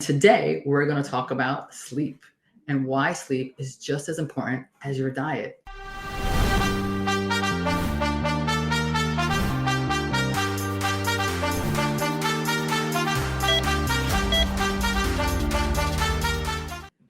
today we're going to talk about sleep and why sleep is just as important as your diet. I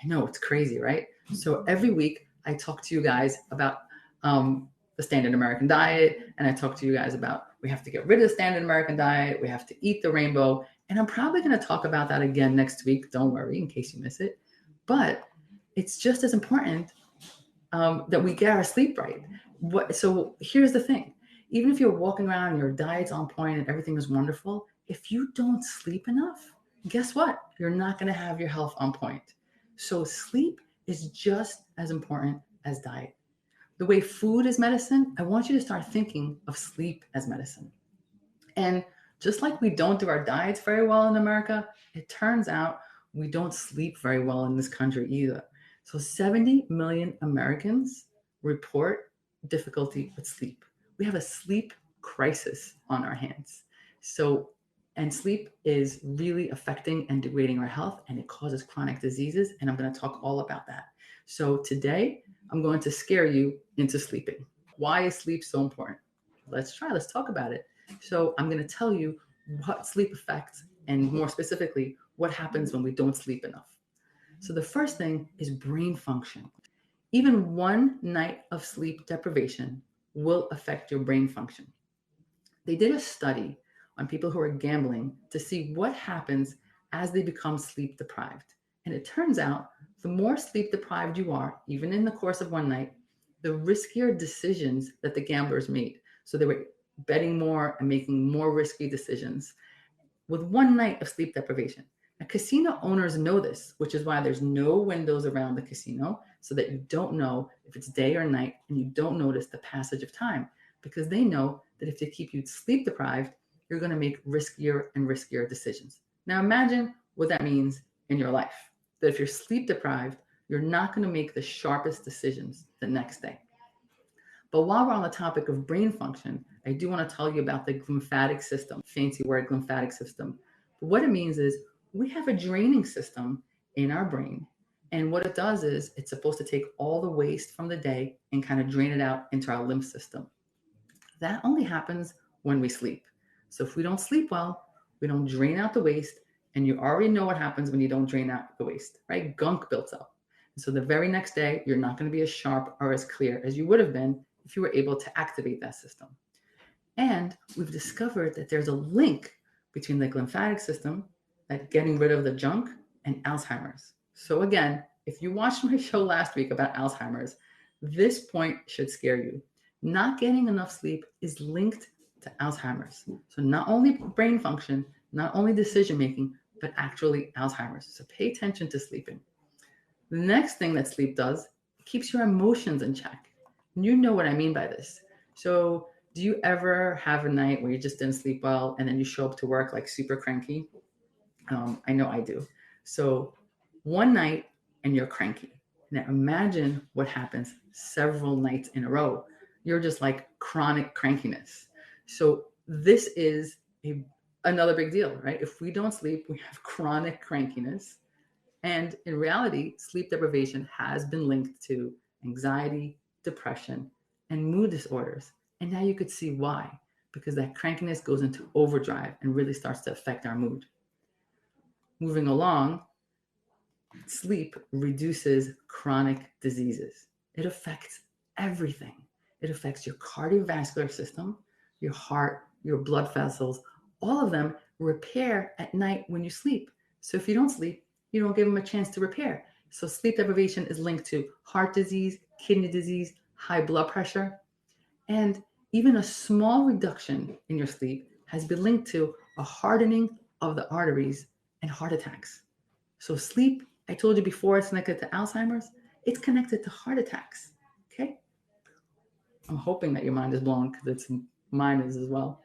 know, it's crazy, right? So every week I talk to you guys about the standard American diet, and I talk to you guys about we have to get rid of the standard American diet, we have to eat the rainbow, and I'm probably going to talk about that again next week. Don't worry, in case you miss it. But it's just as important that we get our sleep right. So here's the thing. Even if you're walking around and your diet's on point and everything is wonderful, if you don't sleep enough, guess what? You're not going to have your health on point. So sleep is just as important as diet. The way food is medicine, I want you to start thinking of sleep as medicine. And just like we don't do our diets very well in America, it turns out we don't sleep very well in this country either. So 70 million Americans report difficulty with sleep. We have a sleep crisis on our hands. And sleep is really affecting and degrading our health, and it causes chronic diseases. And I'm going to talk all about that. So today, I'm going to scare you into sleeping. Why is sleep so important? Let's talk about it. So I'm going to tell you what sleep affects, and more specifically, what happens when we don't sleep enough. So the first thing is brain function. Even one night of sleep deprivation will affect your brain function. They did a study on people who are gambling to see what happens as they become sleep deprived. And it turns out the more sleep deprived you are, even in the course of one night, the riskier decisions that the gamblers made. So they were betting more and making more risky decisions with one night of sleep deprivation. Now, casino owners know this, which is why there's no windows around the casino, so that you don't know if it's day or night, and you don't notice the passage of time, because they know that if they keep you sleep deprived, you're going to make riskier and riskier decisions. Now imagine what that means in your life, that if you're sleep deprived, you're not going to make the sharpest decisions the next day. But while we're on the topic of brain function, I do want to tell you about the glymphatic system, fancy word, glymphatic system. But what it means is we have a draining system in our brain. And what it does is it's supposed to take all the waste from the day and kind of drain it out into our lymph system. That only happens when we sleep. So if we don't sleep well, we don't drain out the waste, and you already know what happens when you don't drain out the waste, right? Gunk builds up. And so the very next day, you're not going to be as sharp or as clear as you would have been if you were able to activate that system. And we've discovered that there's a link between the glymphatic system, that getting rid of the junk, and Alzheimer's. So again, if you watched my show last week about Alzheimer's, this point should scare you. Not getting enough sleep is linked to Alzheimer's. So not only brain function, not only decision making, but actually Alzheimer's. So pay attention to sleeping. The next thing that sleep does, it keeps your emotions in check. And you know what I mean by this. So do you ever have a night where you just didn't sleep well and then you show up to work like super cranky? I know I do. So one night and you're cranky. Now imagine what happens several nights in a row. You're just like chronic crankiness. So this is another big deal, right? If we don't sleep, we have chronic crankiness. And in reality, sleep deprivation has been linked to anxiety, depression, and mood disorders. And now you could see why, because that crankiness goes into overdrive and really starts to affect our mood. Moving along, sleep reduces chronic diseases. It affects everything. It affects your cardiovascular system, your heart, your blood vessels. All of them repair at night when you sleep. So if you don't sleep, you don't give them a chance to repair. So sleep deprivation is linked to heart disease, kidney disease, high blood pressure. And even a small reduction in your sleep has been linked to a hardening of the arteries and heart attacks. So sleep, I told you before, it's connected to Alzheimer's. It's connected to heart attacks. Okay? I'm hoping that your mind is blown, because mine is as well.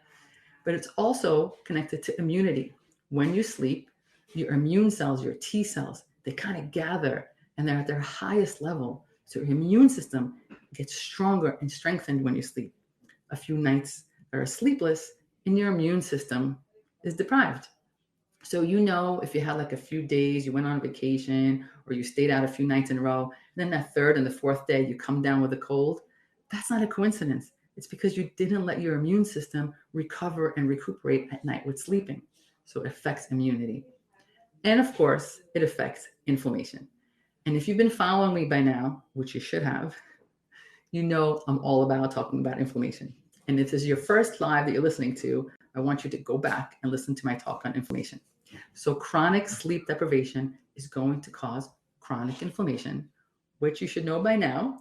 But it's also connected to immunity. When you sleep, your immune cells, your T cells, they kind of gather and they're at their highest level. So your immune system gets stronger and strengthened when you sleep. A few nights that are sleepless and your immune system is deprived. So, if you had like a few days, you went on vacation or you stayed out a few nights in a row, and then that third and the fourth day you come down with a cold, that's not a coincidence. It's because you didn't let your immune system recover and recuperate at night with sleeping. So it affects immunity. And of course, it affects inflammation. And if you've been following me by now, which you should have, I'm all about talking about inflammation. And if this is your first live that you're listening to, I want you to go back and listen to my talk on inflammation. So, chronic sleep deprivation is going to cause chronic inflammation, which you should know by now.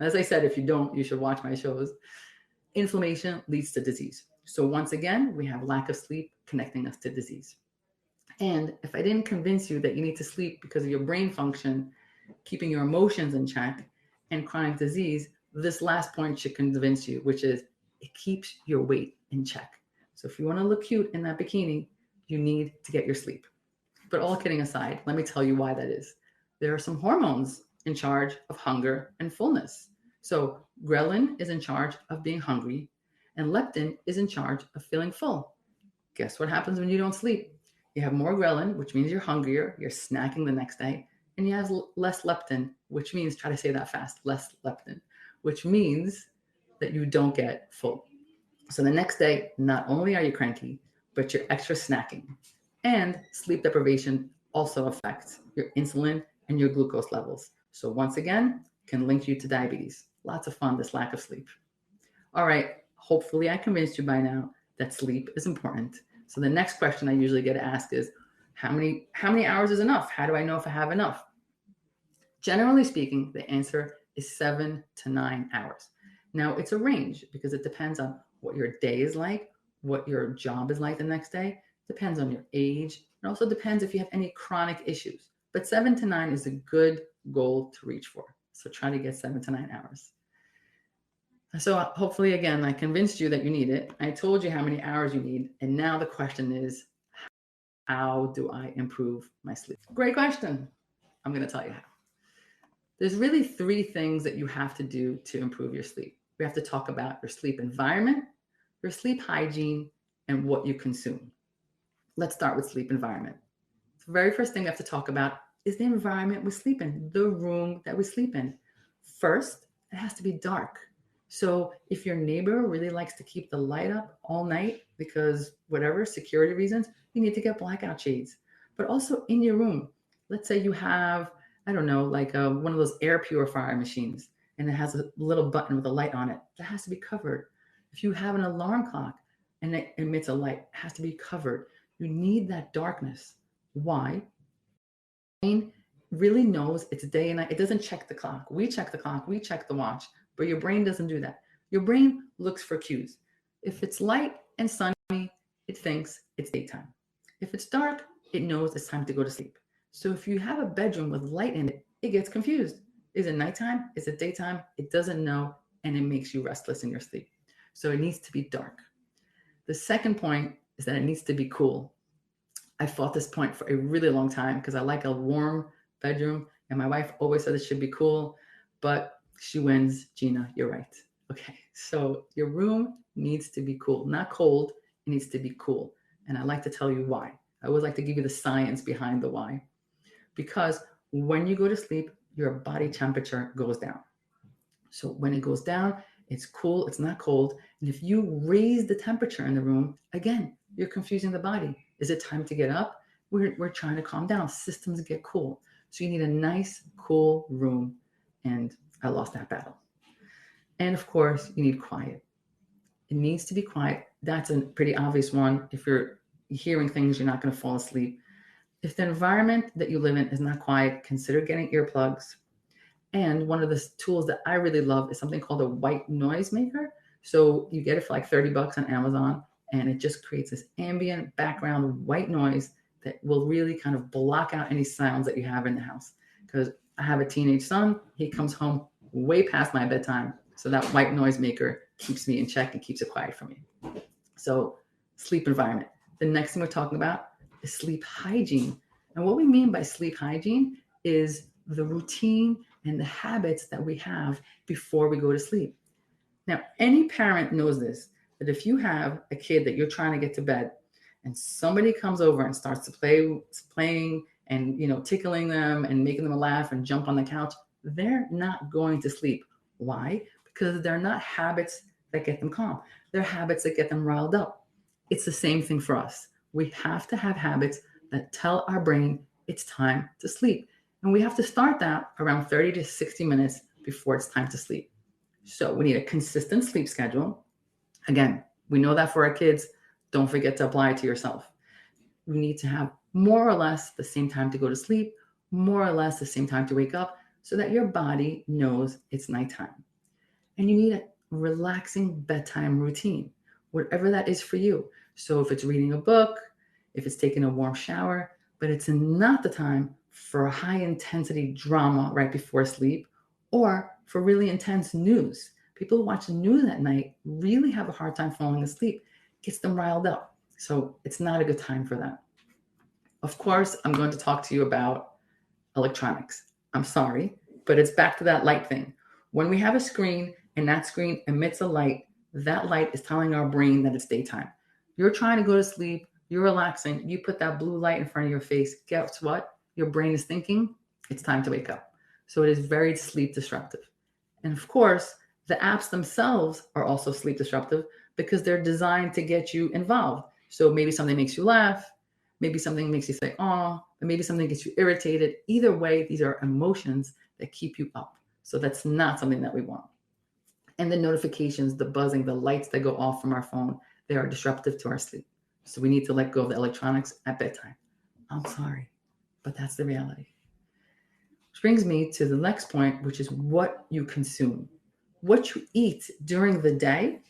As I said, if you don't, you should watch my shows. Inflammation leads to disease. So, once again, we have lack of sleep connecting us to disease. And if I didn't convince you that you need to sleep because of your brain function, keeping your emotions in check, and chronic disease, this last point should convince you, which is it keeps your weight in check. So if you want to look cute in that bikini, you need to get your sleep. But all kidding aside, let me tell you why that is. There are some hormones in charge of hunger and fullness. So ghrelin is in charge of being hungry, and leptin is in charge of feeling full. Guess what happens when you don't sleep? You have more ghrelin, which means you're hungrier, you're snacking the next day, and you have less leptin, which means, try to say that fast, less leptin, which means that you don't get full. So the next day, not only are you cranky, but you're extra snacking. And sleep deprivation also affects your insulin and your glucose levels. So once again, can link you to diabetes. Lots of fun, this lack of sleep. All right, hopefully I convinced you by now that sleep is important. So the next question I usually get asked is, how many hours is enough? How do I know if I have enough? Generally speaking, the answer is 7 to 9 hours. Now, it's a range because it depends on what your day is like, what your job is like the next day, depends on your age, and also depends if you have any chronic issues. But 7 to 9 is a good goal to reach for. So try to get 7 to 9 hours. So hopefully, again, I convinced you that you need it. I told you how many hours you need. And now the question is, how do I improve my sleep? Great question. I'm going to tell you how. There's really three things that you have to do to improve your sleep. We have to talk about your sleep environment, your sleep hygiene, and what you consume. Let's start with sleep environment. The very first thing we have to talk about is the environment we sleep in, the room that we sleep in. First, it has to be dark. So if your neighbor really likes to keep the light up all night because whatever security reasons, you need to get blackout shades. But also in your room, let's say you have, I don't know, like one of those air purifier machines, and it has a little button with a light on it. That has to be covered. If you have an alarm clock and it emits a light, it has to be covered. You need that darkness. Why? Brain really knows it's day and night. It doesn't check the clock. We check the clock, we check the watch, but your brain doesn't do that. Your brain looks for cues. If it's light and sunny, it thinks it's daytime. If it's dark, it knows it's time to go to sleep. So if you have a bedroom with light in it, it gets confused. Is it nighttime? Is it daytime? It doesn't know, and it makes you restless in your sleep. So it needs to be dark. The second point is that it needs to be cool. I fought this point for a really long time because I like a warm bedroom, and my wife always said it should be cool, but she wins. Gina, you're right. Okay, so your room needs to be cool, not cold. It needs to be cool, and I like to tell you why. I always like to give you the science behind the why, because when you go to sleep, your body temperature goes down. So when it goes down, it's cool, it's not cold. And if you raise the temperature in the room, again, you're confusing the body. Is it time to get up? We're trying to calm down. Systems get cool. So you need a nice, cool room. And I lost that battle. And of course, you need quiet. It needs to be quiet. That's a pretty obvious one. If you're hearing things, you're not going to fall asleep. If the environment that you live in is not quiet, consider getting earplugs. And one of the tools that I really love is something called a white noise maker. So you get it for like $30 on Amazon, and it just creates this ambient background white noise that will really kind of block out any sounds that you have in the house. Because I have a teenage son, he comes home way past my bedtime. So that white noise maker keeps me in check and keeps it quiet for me. So sleep environment. The next thing we're talking about is sleep hygiene. And what we mean by sleep hygiene is the routine and the habits that we have before we go to sleep. Now, any parent knows this, that if you have a kid that you're trying to get to bed and somebody comes over and starts to playing and tickling them and making them laugh and jump on the couch, they're not going to sleep. Why? Because they're not habits that get them calm. They're habits that get them riled up. It's the same thing for us. We have to have habits that tell our brain it's time to sleep. And we have to start that around 30 to 60 minutes before it's time to sleep. So we need a consistent sleep schedule. Again, we know that for our kids. Don't forget to apply it to yourself. You need to have more or less the same time to go to sleep, more or less the same time to wake up, so that your body knows it's nighttime. And you need a relaxing bedtime routine, whatever that is for you. So if it's reading a book, if it's taking a warm shower, but it's not the time for a high intensity drama right before sleep or for really intense news. People who watch the news at night really have a hard time falling asleep. It gets them riled up. So it's not a good time for that. Of course, I'm going to talk to you about electronics. I'm sorry, but it's back to that light thing. When we have a screen and that screen emits a light, that light is telling our brain that it's daytime. You're trying to go to sleep, you're relaxing, you put that blue light in front of your face. Guess what? Your brain is thinking it's time to wake up. So it is very sleep disruptive. And of course, the apps themselves are also sleep disruptive because they're designed to get you involved. So maybe something makes you laugh, maybe something makes you say, oh, and maybe something gets you irritated. Either way, these are emotions that keep you up. So that's not something that we want. And the notifications, the buzzing, the lights that go off from our phone, they are disruptive to our sleep. So we need to let go of the electronics at bedtime. I'm sorry, but that's the reality. Which brings me to the next point, which is what you consume. What you eat during the day,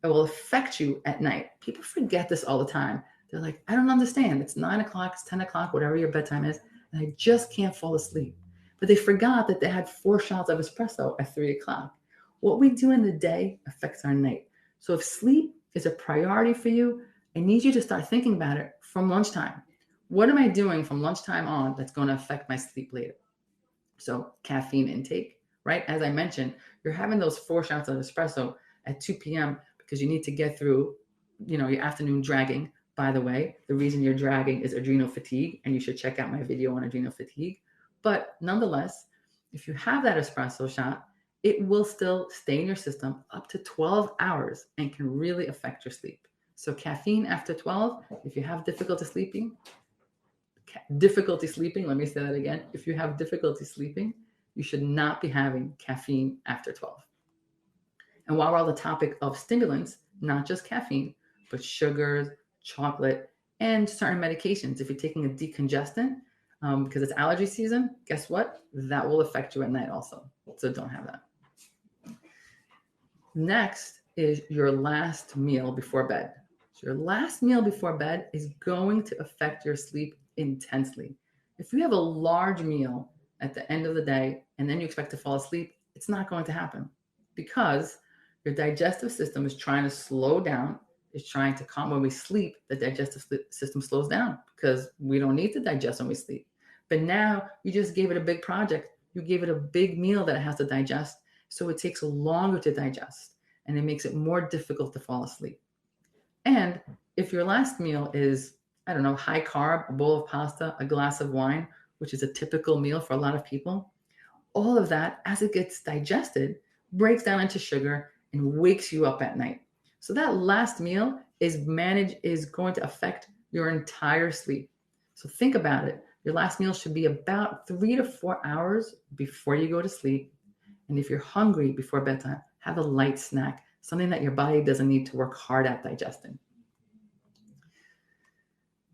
it will affect you at night. People forget this all the time. They're like, I don't understand. It's 9 o'clock, it's 10 o'clock, whatever your bedtime is, and I just can't fall asleep. But they forgot that they had 4 shots of espresso at 3 o'clock. What we do in the day affects our night. So if sleep is a priority for you, I need you to start thinking about it from lunchtime. What am I doing from lunchtime on that's going to affect my sleep later? So caffeine intake, right? As I mentioned, you're having those 4 shots of espresso at 2 p.m. because you need to get through, your afternoon dragging. By the way, the reason you're dragging is adrenal fatigue, and you should check out my video on adrenal fatigue. But nonetheless, if you have that espresso shot, it will still stay in your system up to 12 hours and can really affect your sleep. So caffeine after 12, if you have difficulty sleeping, let me say that again. If you have difficulty sleeping, you should not be having caffeine after 12. And while we're on the topic of stimulants, not just caffeine, but sugars, chocolate, and certain medications. If you're taking a decongestant, because it's allergy season, guess what? That will affect you at night also. So don't have that. Next is your last meal before bed. So your last meal before bed is going to affect your sleep intensely. If you have a large meal at the end of the day and then you expect to fall asleep, it's not going to happen because your digestive system is trying to slow down. It's trying to calm. When we sleep, the digestive system slows down because we don't need to digest when we sleep. But now you just gave it a big project. You gave it a big meal that it has to digest. So it takes longer to digest and it makes it more difficult to fall asleep. And if your last meal is, I don't know, high carb, a bowl of pasta, a glass of wine, which is a typical meal for a lot of people, all of that, as it gets digested, breaks down into sugar and wakes you up at night. So that last meal is going to affect your entire sleep. So think about it. Your last meal should be about 3 to 4 hours before you go to sleep. And if you're hungry before bedtime, have a light snack, something that your body doesn't need to work hard at digesting.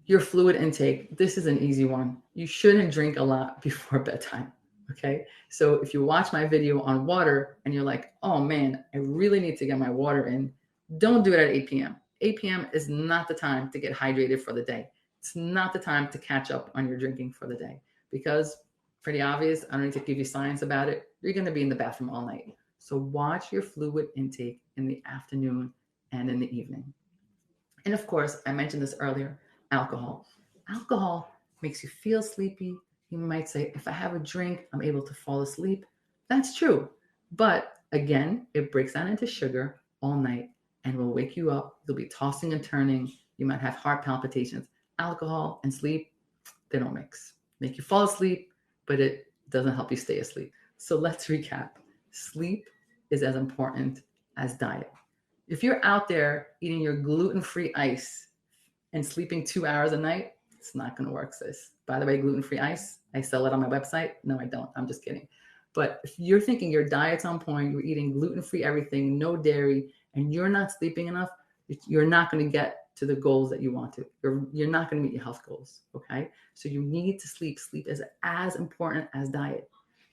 Your fluid intake, this is an easy one. You shouldn't drink a lot before bedtime, okay? So if you watch my video on water and you're like, oh man, I really need to get my water in, don't do it at 8 p.m. 8 p.m. is not the time to get hydrated for the day. It's not the time to catch up on your drinking for the day because pretty obvious, I don't need to give you science about it, you're going to be in the bathroom all night. So watch your fluid intake in the afternoon and in the evening. And of course, I mentioned this earlier, alcohol. Alcohol makes you feel sleepy. You might say, if I have a drink, I'm able to fall asleep. That's true. But again, it breaks down into sugar all night and will wake you up. You'll be tossing and turning. You might have heart palpitations. Alcohol and sleep, they don't mix. Make you fall asleep, but it doesn't help you stay asleep. So let's recap. Sleep is as important as diet. If you're out there eating your gluten-free ice and sleeping 2 hours a night, it's not going to work, sis. By the way, gluten-free ice, I sell it on my website. No, I don't. I'm just kidding. But if you're thinking your diet's on point, you're eating gluten-free everything, no dairy, and you're not sleeping enough, you're not going to get to the goals that you want to. You're not going to meet your health goals, okay? So you need to sleep. Sleep is as important as diet.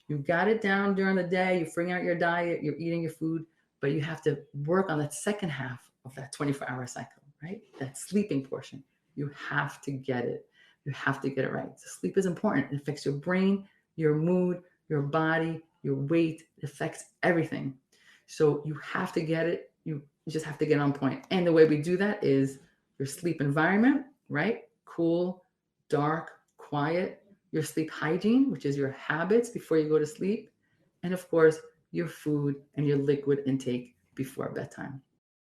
You got it down during the day, you're figuring out your diet, you're eating your food, but you have to work on that second half of that 24-hour cycle, right? That sleeping portion. You have to get it. You have to get it right. So sleep is important. It affects your brain, your mood, your body, your weight. It affects everything. So you have to get it. You just have to get on point. And the way we do that is your sleep environment, right? Cool, dark, quiet. Your sleep hygiene, which is your habits before you go to sleep. And of course, your food and your liquid intake before bedtime.